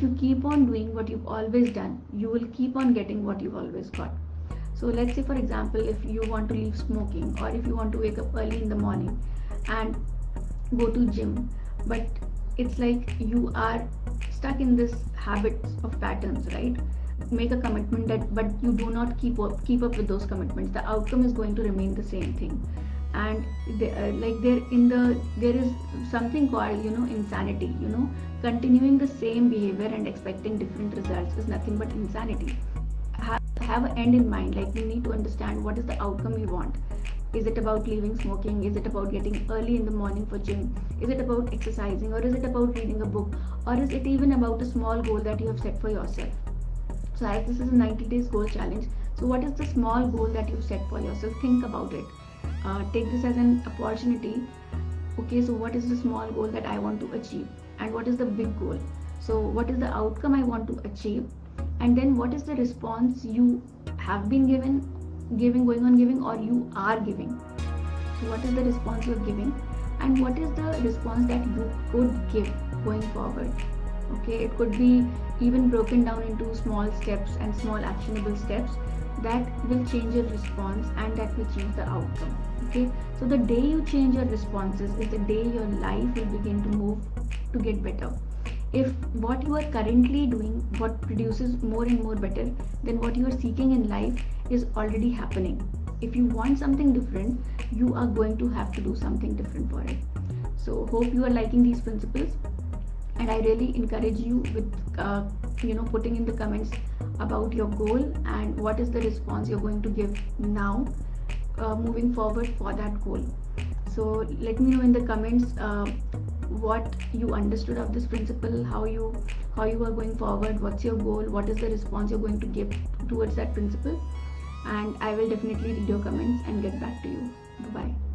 if you keep on doing what you've always done, you will keep on getting what you've always got. So let's say, for example, if you want to leave smoking, or if you want to wake up early in the morning and go to gym, but it's like you are stuck in this habits of patterns, right? Make a commitment that, but you do not keep up with those commitments, the outcome is going to remain the same thing. And like there is something called, insanity. Continuing the same behavior and expecting different results is nothing but insanity. Have an end in mind. Like, you need to understand what is the outcome you want. Is it about leaving smoking? Is it about getting early in the morning for gym? Is it about exercising, or is it about reading a book, or is it even about a small goal that you have set for yourself? So as this is a 90 days goal challenge, so what is the small goal that you set for yourself? Think about it. Take this as an opportunity. Okay, so what is the small goal that I want to achieve, and what is the big goal? So what is the outcome I want to achieve, and then what is the response you have been going on giving, or you are giving? So what is the response you're giving, and what is the response that you could give going forward? Okay, it could be even broken down into small steps and small actionable steps that will change your response, and that will change the outcome. Okay, so the day you change your responses is the day your life will begin to move to get better. If what you are currently doing, what produces more and more better than what you are seeking in life, is already happening, if you want something different, you are going to have to do something different for it. So hope you are liking these principles, and I really encourage you with putting in the comments about your goal and what is the response you're going to give now, moving forward for that goal. So let me know in the comments what you understood of this principle, how you are going forward, what's your goal, what is the response you're going to give towards that principle, and I will definitely read your comments and get back to you. Bye bye.